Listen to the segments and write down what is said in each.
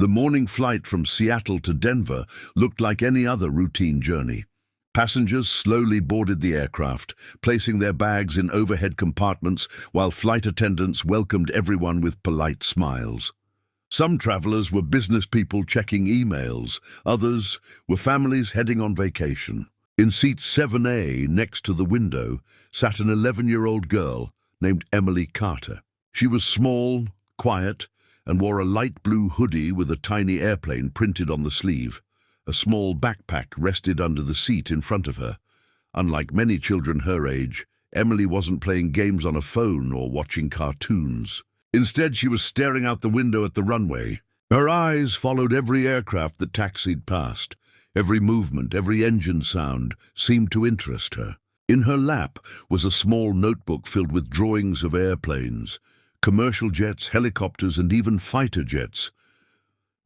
The morning flight from Seattle to Denver looked like any other routine journey. Passengers slowly boarded the aircraft, placing their bags in overhead compartments while flight attendants welcomed everyone with polite smiles. Some travelers were business people checking emails, others were families heading on vacation. In seat 7A, next to the window, sat an 11-year-old girl named Emily Carter. She was small, quiet, and wore a light blue hoodie with a tiny airplane printed on the sleeve. A small backpack rested under the seat in front of her. Unlike many children her age, Emily wasn't playing games on a phone or watching cartoons. Instead, she was staring out the window at the runway. Her eyes followed every aircraft that taxied past. Every movement, every engine sound seemed to interest her. In her lap was a small notebook filled with drawings of airplanes, commercial jets, helicopters, and even fighter jets.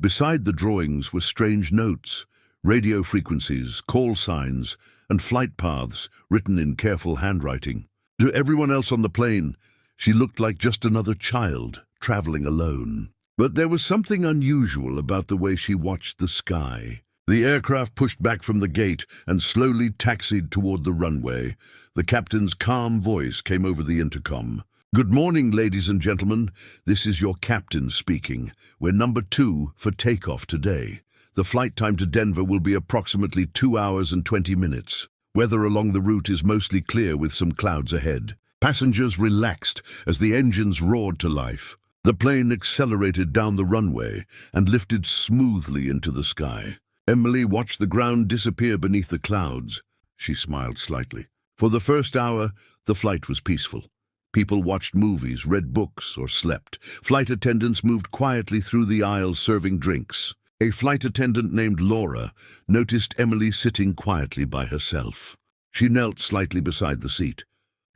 Beside the drawings were strange notes, radio frequencies, call signs, and flight paths written in careful handwriting. To everyone else on the plane, she looked like just another child traveling alone. But there was something unusual about the way she watched the sky. The aircraft pushed back from the gate and slowly taxied toward the runway. The captain's calm voice came over the intercom. "Good morning, ladies and gentlemen. This is your captain speaking. We're number 2 for takeoff today. The flight time to Denver will be approximately 2 hours and 20 minutes. Weather along the route is mostly clear with some clouds ahead." Passengers relaxed as the engines roared to life. The plane accelerated down the runway and lifted smoothly into the sky. Emily watched the ground disappear beneath the clouds. She smiled slightly. For the first hour, the flight was peaceful. People watched movies, read books, or slept. Flight attendants moved quietly through the aisles serving drinks. A flight attendant named Laura noticed Emily sitting quietly by herself. She knelt slightly beside the seat.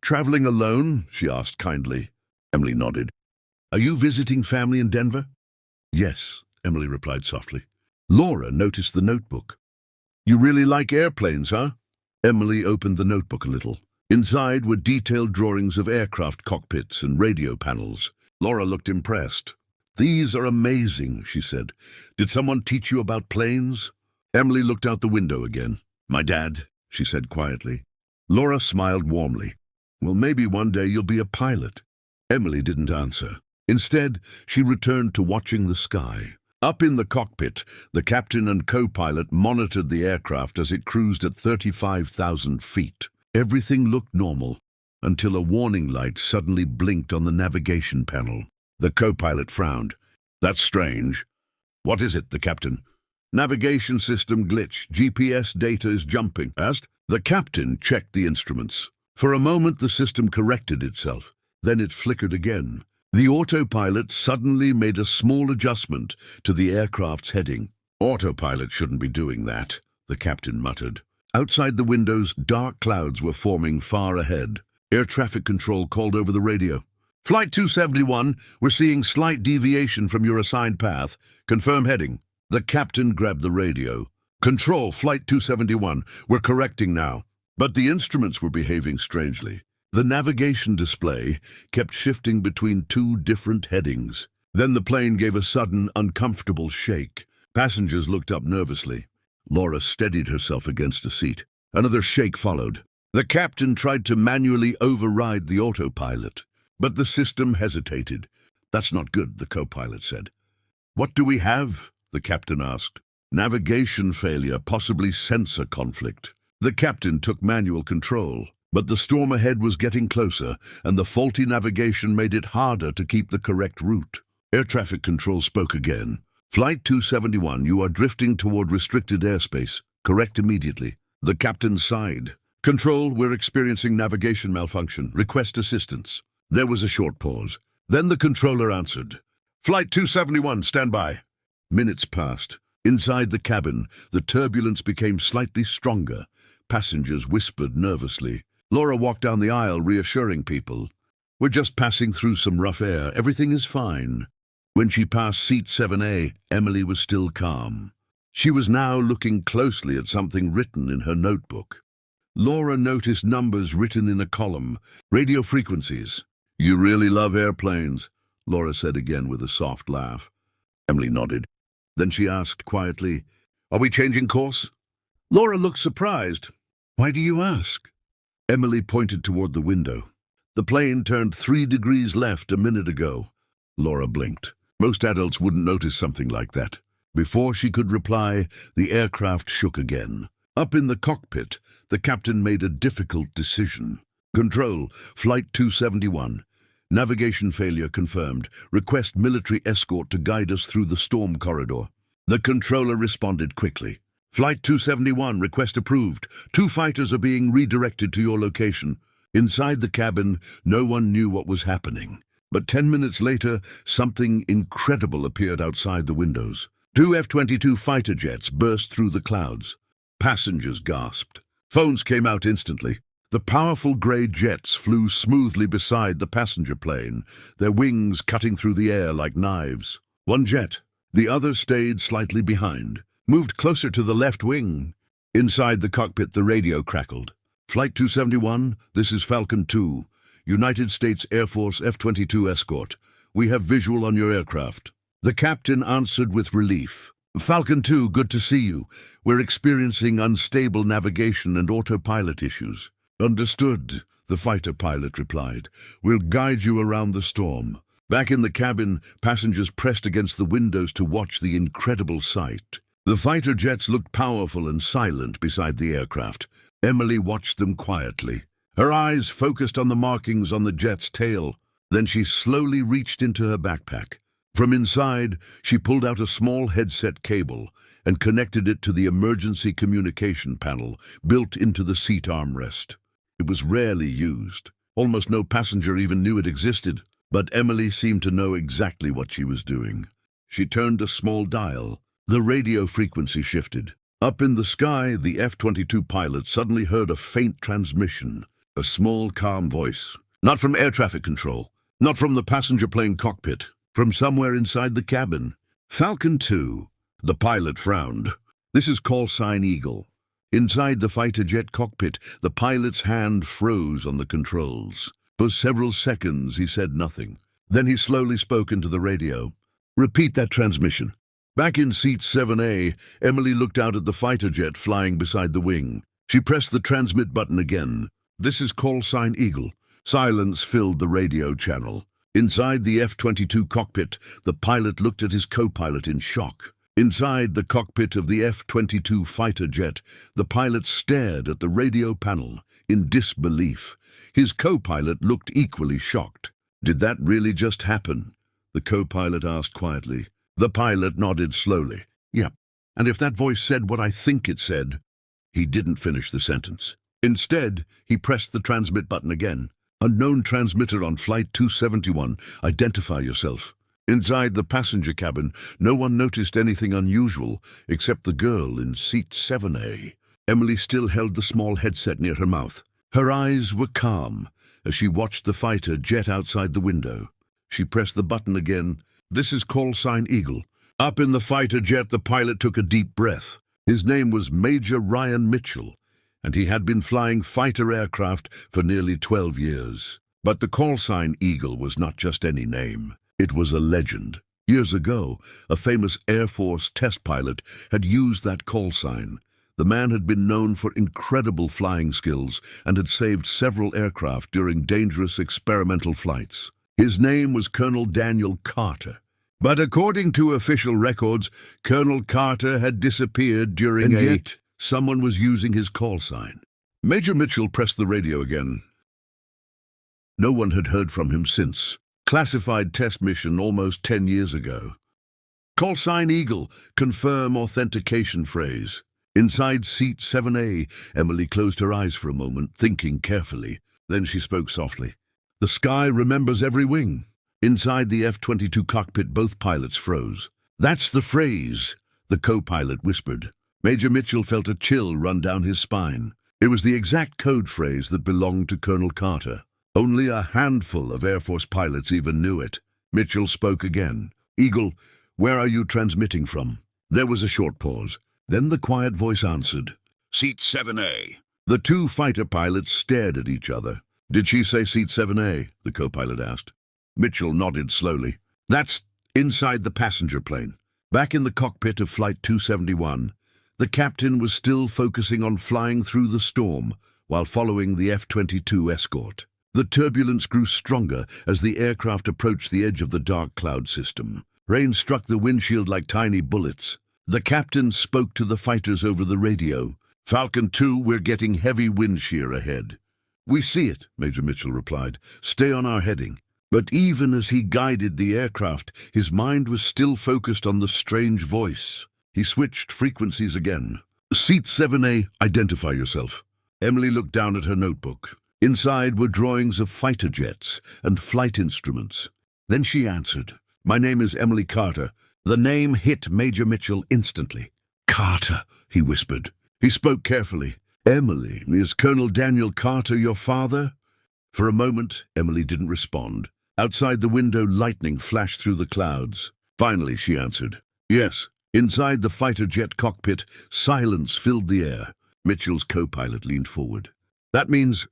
"Traveling alone?" she asked kindly. Emily nodded. "Are you visiting family in Denver?" "Yes," Emily replied softly. Laura noticed the notebook. "You really like airplanes, huh?" Emily opened the notebook a little. Inside were detailed drawings of aircraft cockpits and radio panels. Laura looked impressed. "These are amazing," she said. "Did someone teach you about planes?" Emily looked out the window again. "My dad," she said quietly. Laura smiled warmly. "Well, maybe one day you'll be a pilot." Emily didn't answer. Instead, she returned to watching the sky. Up in the cockpit, the captain and co-pilot monitored the aircraft as it cruised at 35,000 feet. Everything looked normal, until a warning light suddenly blinked on the navigation panel. The co-pilot frowned. "That's strange." "What is it?" the captain. "Navigation system glitch. GPS data is jumping." Asked. The captain checked the instruments. For a moment, the system corrected itself. Then it flickered again. The autopilot suddenly made a small adjustment to the aircraft's heading. "Autopilot shouldn't be doing that," the captain muttered. Outside the windows, dark clouds were forming far ahead. Air traffic control called over the radio. "Flight 271, we're seeing slight deviation from your assigned path. Confirm heading." The captain grabbed the radio. "Control, Flight 271, we're correcting now." But the instruments were behaving strangely. The navigation display kept shifting between 2 different headings. Then the plane gave a sudden, uncomfortable shake. Passengers looked up nervously. Laura steadied herself against a seat. Another shake followed. The captain tried to manually override the autopilot, but the system hesitated. "That's not good," the co-pilot said. "What do we have?" the captain asked. "Navigation failure, possibly sensor conflict." The captain took manual control. But the storm ahead was getting closer, and the faulty navigation made it harder to keep the correct route. Air traffic control spoke again. "Flight 271, you are drifting toward restricted airspace. Correct immediately." The captain sighed. "Control, we're experiencing navigation malfunction. Request assistance." There was a short pause. Then the controller answered. "Flight 271, stand by." Minutes passed. Inside the cabin, the turbulence became slightly stronger. Passengers whispered nervously. Laura walked down the aisle, reassuring people. "We're just passing through some rough air. Everything is fine." When she passed seat 7A, Emily was still calm. She was now looking closely at something written in her notebook. Laura noticed numbers written in a column. "Radio frequencies." "You really love airplanes," Laura said again with a soft laugh. Emily nodded. Then she asked quietly, "Are we changing course?" Laura looked surprised. "Why do you ask?" Emily pointed toward the window. "The plane turned 3 degrees left a minute ago." Laura blinked. Most adults wouldn't notice something like that. Before she could reply, the aircraft shook again. Up in the cockpit, the captain made a difficult decision. "Control, Flight 271. Navigation failure confirmed. Request military escort to guide us through the storm corridor." The controller responded quickly. "Flight 271, request approved. 2 fighters are being redirected to your location." Inside the cabin, no one knew what was happening. But 10 minutes later, something incredible appeared outside the windows. 2 F-22 fighter jets burst through the clouds. Passengers gasped. Phones came out instantly. The powerful grey jets flew smoothly beside the passenger plane, their wings cutting through the air like knives. One jet, the other stayed slightly behind, moved closer to the left wing. Inside the cockpit, the radio crackled. "Flight 271, this is Falcon 2, United States Air Force F-22 escort. We have visual on your aircraft." The captain answered with relief. "Falcon 2, good to see you. We're experiencing unstable navigation and autopilot issues." "Understood," the fighter pilot replied. "We'll guide you around the storm." Back in the cabin, passengers pressed against the windows to watch the incredible sight. The fighter jets looked powerful and silent beside the aircraft. Emily watched them quietly. Her eyes focused on the markings on the jet's tail. Then she slowly reached into her backpack. From inside, she pulled out a small headset cable and connected it to the emergency communication panel built into the seat armrest. It was rarely used. Almost no passenger even knew it existed, but Emily seemed to know exactly what she was doing. She turned a small dial. The radio frequency shifted. Up in the sky, the F-22 pilot suddenly heard a faint transmission, a small, calm voice. Not from air traffic control, not from the passenger plane cockpit, from somewhere inside the cabin. "Falcon 2. The pilot frowned. "This is call sign Eagle." Inside the fighter jet cockpit, the pilot's hand froze on the controls. For several seconds, he said nothing. Then he slowly spoke into the radio. "Repeat that transmission." Back in seat 7A, Emily looked out at the fighter jet flying beside the wing. She pressed the transmit button again. "This is call sign Eagle." Silence filled the radio channel. Inside the F-22 cockpit, the pilot looked at his co-pilot in shock. Inside the cockpit of the F-22 fighter jet, the pilot stared at the radio panel in disbelief. His co-pilot looked equally shocked. "Did that really just happen?" the co-pilot asked quietly. The pilot nodded slowly. "Yep. And if that voice said what I think it said..." He didn't finish the sentence. Instead, he pressed the transmit button again. "Unknown transmitter on Flight 271. Identify yourself." Inside the passenger cabin, no one noticed anything unusual except the girl in seat 7A. Emily still held the small headset near her mouth. Her eyes were calm as she watched the fighter jet outside the window. She pressed the button again. "This is call sign Eagle." Up in the fighter jet, the pilot took a deep breath. His name was Major Ryan Mitchell, and he had been flying fighter aircraft for nearly 12 years. But the call sign Eagle was not just any name. It was a legend. Years ago, a famous Air Force test pilot had used that call sign. The man had been known for incredible flying skills and had saved several aircraft during dangerous experimental flights. His name was Colonel Daniel Carter. But according to official records, Colonel Carter had disappeared during yet someone was using his call sign. Major Mitchell pressed the radio again. No one had heard from him since. Classified test mission almost 10 years ago. "Call sign Eagle, confirm authentication phrase." Inside seat 7A, Emily closed her eyes for a moment, thinking carefully. Then she spoke softly. "The sky remembers every wing." Inside the F-22 cockpit, both pilots froze. "That's the phrase," the co-pilot whispered. Major Mitchell felt a chill run down his spine. It was the exact code phrase that belonged to Colonel Carter. Only a handful of Air Force pilots even knew it. Mitchell spoke again. "Eagle, where are you transmitting from?" There was a short pause. Then the quiet voice answered. "Seat 7A." The two fighter pilots stared at each other. "Did she say seat 7A?" the co-pilot asked. Mitchell nodded slowly. "That's inside the passenger plane." Back in the cockpit of Flight 271, the captain was still focusing on flying through the storm while following the F-22 escort. The turbulence grew stronger as the aircraft approached the edge of the dark cloud system. Rain struck the windshield like tiny bullets. The captain spoke to the fighters over the radio. "Falcon 2, we're getting heavy wind shear ahead." "We see it," Major Mitchell replied. "Stay on our heading." But even as he guided the aircraft, his mind was still focused on the strange voice. He switched frequencies again. "Seat 7A, identify yourself." Emily looked down at her notebook. Inside were drawings of fighter jets and flight instruments. Then she answered, "My name is Emily Carter." The name hit Major Mitchell instantly. "Carter," he whispered. He spoke carefully. "Emily, is Colonel Daniel Carter your father?" For a moment, Emily didn't respond. Outside the window, lightning flashed through the clouds. Finally, she answered, "Yes." Inside the fighter jet cockpit, silence filled the air. Mitchell's co-pilot leaned forward. "That means—"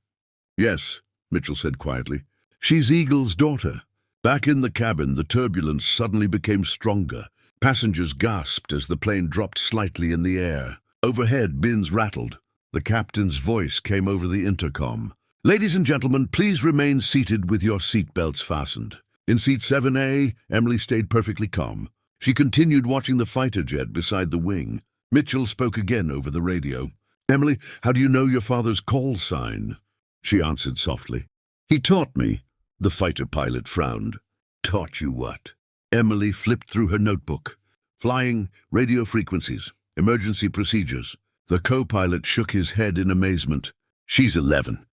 "Yes," Mitchell said quietly. "She's Eagle's daughter." Back in the cabin, the turbulence suddenly became stronger. Passengers gasped as the plane dropped slightly in the air. Overhead, bins rattled. The captain's voice came over the intercom. "Ladies and gentlemen, please remain seated with your seatbelts fastened." In seat 7A, Emily stayed perfectly calm. She continued watching the fighter jet beside the wing. Mitchell spoke again over the radio. "Emily, how do you know your father's call sign?" She answered softly. "He taught me." The fighter pilot frowned. "Taught you what?" Emily flipped through her notebook. "Flying, radio frequencies, emergency procedures." The co-pilot shook his head in amazement. "She's 11.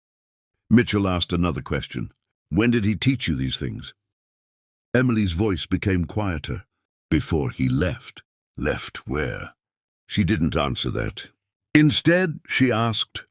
Mitchell asked another question. "When did he teach you these things?" Emily's voice became quieter. "Before he left." "Left where?" She didn't answer that. Instead, she asked,